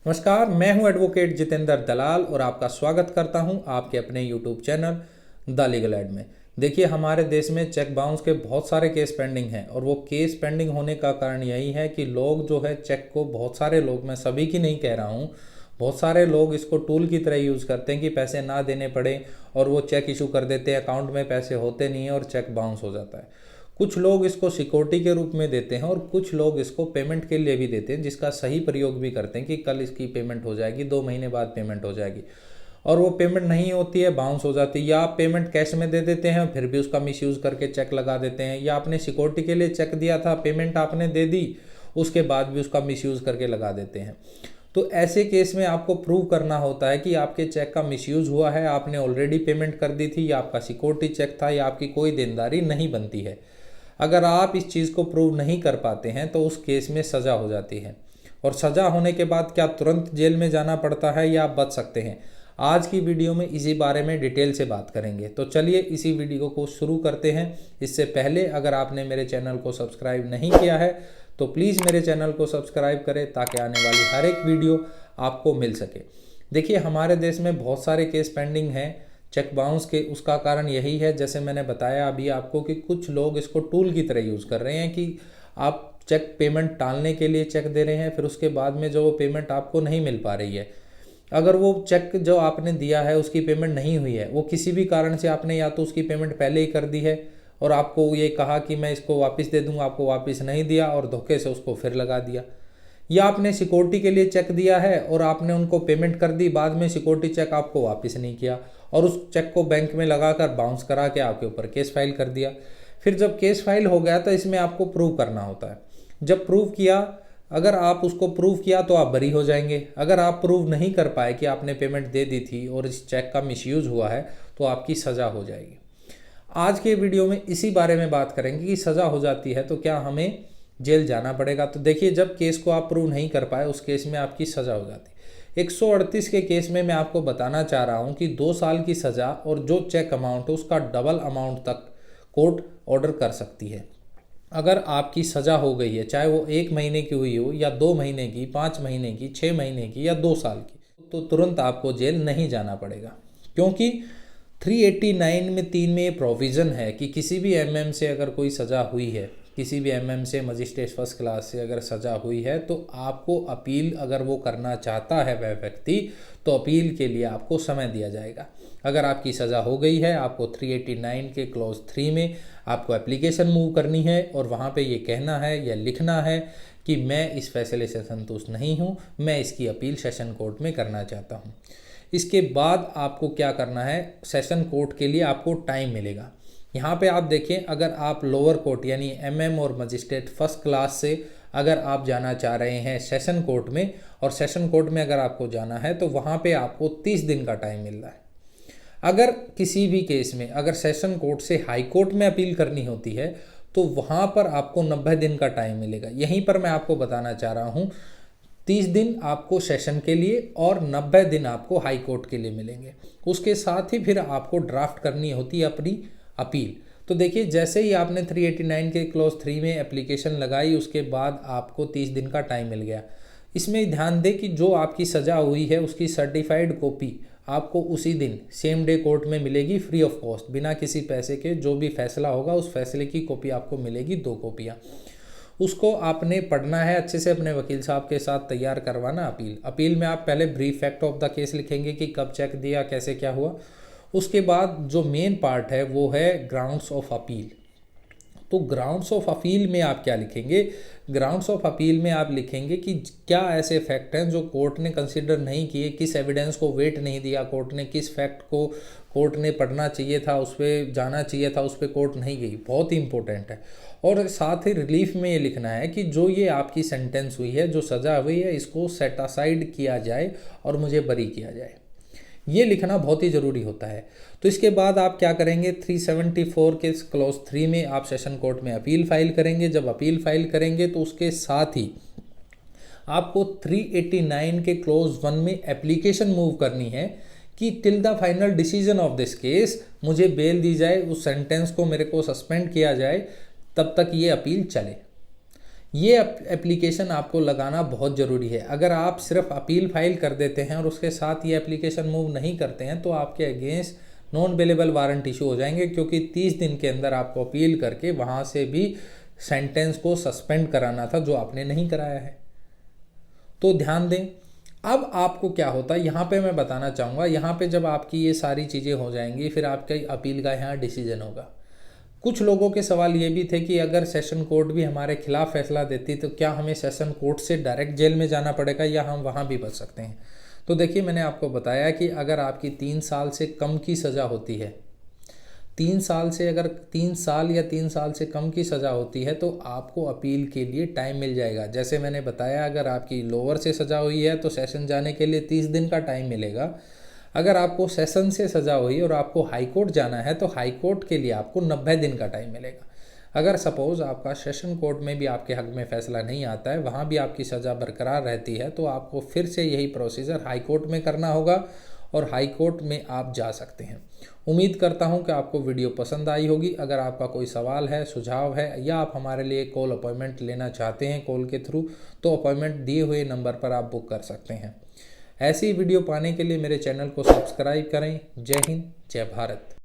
नमस्कार, मैं हूं एडवोकेट जितेंद्र दलाल और आपका स्वागत करता हूं आपके अपने YouTube channel the legal aid में। देखिए, हमारे देश में चेक बाउंस के बहुत सारे केस पेंडिंग हैं और वो केस पेंडिंग होने का कारण यही है कि लोग जो है चेक को, बहुत सारे लोग, मैं सभी की नहीं कह रहा हूं, बहुत सारे लोग इसको टूल की तरह यूज़ करते हैं कि पैसे ना देने पड़े और वो चेक इशू कर देते हैं, अकाउंट में पैसे होते नहीं हैं और चेक बाउंस हो जाता है। कुछ लोग इसको सिक्योरिटी के रूप में देते हैं और कुछ लोग इसको पेमेंट के लिए भी देते हैं, जिसका सही प्रयोग भी करते हैं कि कल इसकी पेमेंट हो जाएगी, 2 महीने बाद पेमेंट हो जाएगी, और वो पेमेंट नहीं होती है, बाउंस हो जाती है। या आप पेमेंट कैश में दे देते हैं फिर भी उसका मिसयूज़ करके चेक लगा देते हैं, या आपने सिक्योरिटी के लिए चेक दिया था, पेमेंट आपने दे दी, उसके बाद भी उसका मिसयूज़ करके लगा देते हैं। तो ऐसे केस में आपको प्रूव करना होता है कि आपके चेक का मिसयूज़ हुआ है, आपने ऑलरेडी पेमेंट कर दी थी, या आपका सिक्योरिटी चेक था, या आपकी कोई देनदारी नहीं बनती है। अगर आप इस चीज़ को प्रूव नहीं कर पाते हैं तो उस केस में सज़ा हो जाती है, और सज़ा होने के बाद क्या तुरंत जेल में जाना पड़ता है या आप बच सकते हैं? आज की वीडियो में इसी बारे में डिटेल से बात करेंगे। तो चलिए इसी वीडियो को शुरू करते हैं। इससे पहले अगर आपने मेरे चैनल को सब्सक्राइब नहीं किया है तो प्लीज़ मेरे चैनल को सब्सक्राइब करें ताकि आने वाली हर एक वीडियो आपको मिल सके। देखिए, हमारे देश में बहुत सारे केस पेंडिंग हैं चेक बाउंस के। उसका कारण यही है, जैसे मैंने बताया अभी आपको, कि कुछ लोग इसको टूल की तरह यूज़ कर रहे हैं कि आप चेक पेमेंट टालने के लिए चेक दे रहे हैं, फिर उसके बाद में जो वो पेमेंट आपको नहीं मिल पा रही है। अगर वो चेक जो आपने दिया है उसकी पेमेंट नहीं हुई है, वो किसी भी कारण से आपने या तो उसकी पेमेंट पहले ही कर दी है और आपको ये कहा कि मैं इसको वापस दे दूंगा, आपको वापस नहीं दिया और धोखे से उसको फिर लगा दिया, या आपने सिक्योरिटी के लिए चेक दिया है और आपने उनको पेमेंट कर दी, बाद में सिक्योरिटी चेक आपको वापस नहीं किया और उस चेक को बैंक में लगाकर बाउंस करा के आपके ऊपर केस फाइल कर दिया। फिर जब केस फाइल हो गया तो इसमें आपको प्रूव करना होता है। जब प्रूव किया, अगर आप उसको प्रूव किया तो आप बरी हो जाएंगे। अगर आप प्रूव नहीं कर पाए कि आपने पेमेंट दे दी थी और इस चेक का मिसयूज़ हुआ है तो आपकी सज़ा हो जाएगी। आज के वीडियो में इसी बारे में बात करेंगे कि सज़ा हो जाती है तो क्या हमें जेल जाना पड़ेगा। तो देखिए, जब केस को आप प्रूव नहीं कर पाए उस केस में आपकी सज़ा हो जाती है। 138 के केस में मैं आपको बताना चाह रहा हूं कि 2 साल की सज़ा और जो चेक अमाउंट है उसका डबल अमाउंट तक कोर्ट ऑर्डर कर सकती है। अगर आपकी सज़ा हो गई है, चाहे वो 1 महीने की हुई हो या 2 महीने की, 5 महीने की, 6 महीने की या 2 साल की, तो तुरंत आपको जेल नहीं जाना पड़ेगा, क्योंकि 389 में 3 में ये प्रोविज़न है कि किसी भी एमएम से अगर कोई सज़ा हुई है, किसी भी एमएम से, मजिस्ट्रेट फर्स्ट क्लास से अगर सज़ा हुई है तो आपको अपील, अगर वो करना चाहता है वह व्यक्ति, तो अपील के लिए आपको समय दिया जाएगा। अगर आपकी सज़ा हो गई है, आपको 389 के क्लॉज 3 में आपको एप्लीकेशन मूव करनी है और वहाँ पे ये कहना है या लिखना है कि मैं इस फैसले से संतुष्ट नहीं हूँ, मैं इसकी अपील सेशन कोर्ट में करना चाहता हूँ। इसके बाद आपको क्या करना है, सेशन कोर्ट के लिए आपको टाइम मिलेगा। यहाँ पे आप देखें, अगर आप लोअर कोर्ट यानी एमएम और मजिस्ट्रेट फर्स्ट क्लास से अगर आप जाना चाह रहे हैं सेशन कोर्ट में, और सेशन कोर्ट में अगर आपको जाना है तो वहाँ पे आपको 30 दिन का टाइम मिल रहा है। अगर किसी भी केस में अगर सेशन कोर्ट से हाई कोर्ट में अपील करनी होती है तो वहाँ पर आपको 90 दिन का टाइम मिलेगा। यहीं पर मैं आपको बताना चाह रहा हूँ, 30 दिन आपको सेशन के लिए और 90 दिन आपको हाई कोर्ट के लिए मिलेंगे। उसके साथ ही फिर आपको ड्राफ्ट करनी होती है अपनी अपील। तो देखिए, जैसे ही आपने 389 के क्लॉज 3 में एप्लीकेशन लगाई, उसके बाद आपको 30 दिन का टाइम मिल गया। इसमें ध्यान दें कि जो आपकी सज़ा हुई है उसकी सर्टिफाइड कॉपी आपको उसी दिन सेम डे कोर्ट में मिलेगी, फ्री ऑफ कॉस्ट, बिना किसी पैसे के। जो भी फैसला होगा उस फैसले की कॉपी आपको मिलेगी, 2 कॉपियाँ। उसको आपने पढ़ना है अच्छे से, अपने वकील साहब के साथ तैयार करवाना अपील में आप पहले brief fact of the case लिखेंगे कि कब चेक दिया, कैसे क्या हुआ। उसके बाद जो मेन पार्ट है वो है ग्राउंड्स ऑफ अपील। तो ग्राउंड्स ऑफ अपील में आप क्या लिखेंगे, ग्राउंड्स ऑफ अपील में आप लिखेंगे कि क्या ऐसे फैक्ट हैं जो कोर्ट ने कंसिडर नहीं किए, किस एविडेंस को वेट नहीं दिया कोर्ट ने, किस फैक्ट को कोर्ट ने पढ़ना चाहिए था, उस पर जाना चाहिए था, उस पर कोर्ट नहीं गई। बहुत ही इंपॉर्टेंट है। और साथ ही रिलीफ में ये लिखना है कि जो ये आपकी सेंटेंस हुई है, जो सज़ा हुई है, इसको सेट असाइड किया जाए और मुझे बरी किया जाए। ये लिखना बहुत ही ज़रूरी होता है। तो इसके बाद आप क्या करेंगे, 374 के क्लॉज 3 में आप सेशन कोर्ट में अपील फाइल करेंगे। जब अपील फाइल करेंगे तो उसके साथ ही आपको 389 के क्लॉज 1 में एप्लीकेशन मूव करनी है कि till the final decision of this case मुझे बेल दी जाए, उस सेंटेंस को मेरे को सस्पेंड किया जाए, तब तक ये अपील चले। ये एप्लीकेशन आपको लगाना बहुत ज़रूरी है। अगर आप सिर्फ अपील फाइल कर देते हैं और उसके साथ ये एप्लीकेशन मूव नहीं करते हैं तो आपके against non bailable warrant issue हो जाएंगे, क्योंकि 30 दिन के अंदर आपको अपील करके वहाँ से भी सेंटेंस को सस्पेंड कराना था, जो आपने नहीं कराया है। तो ध्यान दें। अब आपको क्या होता है यहाँ पे मैं बताना चाहूँगा, यहाँ पे जब आपकी ये सारी चीज़ें हो जाएंगी फिर आपका अपील का यहाँ डिसीजन होगा। कुछ लोगों के सवाल ये भी थे कि अगर सेशन कोर्ट भी हमारे खिलाफ फैसला देती तो क्या हमें सेशन कोर्ट से डायरेक्ट जेल में जाना पड़ेगा या हम वहाँ भी बच सकते हैं। तो देखिए, मैंने आपको बताया कि अगर आपकी 3 साल से कम की सज़ा होती है, 3 साल से अगर 3 साल या 3 साल से कम की सज़ा होती है तो आपको अपील के लिए टाइम मिल जाएगा। जैसे मैंने बताया, अगर आपकी लोअर से सज़ा हुई है तो सेशन जाने के लिए 30 दिन का टाइम मिलेगा। अगर आपको सेशन से सज़ा हुई और आपको हाई कोर्ट जाना है तो हाई कोर्ट के लिए आपको 90 दिन का टाइम मिलेगा। अगर सपोज़ आपका सेशन कोर्ट में भी आपके हक़ में फ़ैसला नहीं आता है, वहाँ भी आपकी सज़ा बरकरार रहती है, तो आपको फिर से यही प्रोसीजर हाई कोर्ट में करना होगा और हाई कोर्ट में आप जा सकते हैं। उम्मीद करता हूँ कि आपको वीडियो पसंद आई होगी। अगर आपका कोई सवाल है, सुझाव है, या आप हमारे लिए कॉल अपॉइंटमेंट लेना चाहते हैं कॉल के थ्रू, तो अपॉइंटमेंट दिए हुए नंबर पर आप बुक कर सकते हैं। ऐसी वीडियो पाने के लिए मेरे चैनल को सब्सक्राइब करें। जय हिंद, जय भारत।